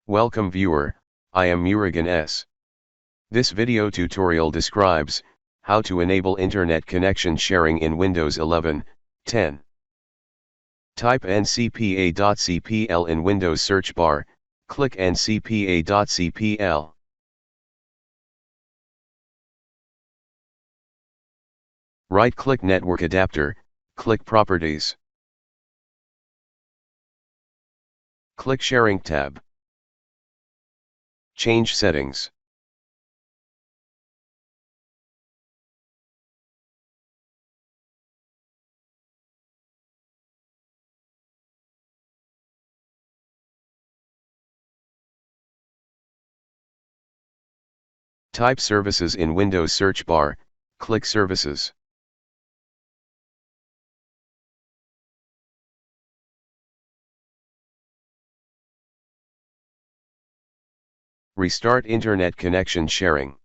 Welcome viewer, I am Murugan S. This video tutorial describes how to enable internet connection sharing in Windows 11, 10. Type ncpa.cpl in Windows search bar, click ncpa.cpl. Right-click Network Adapter, click Properties. Click Sharing tab. Change settings. Type Services in Windows search bar, click Services. Restart internet connection sharing.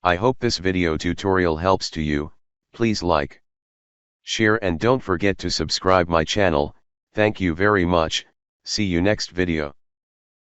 I hope this video tutorial helps to you. Please like, share and don't forget to subscribe my channel. Thank you very much. See you next video.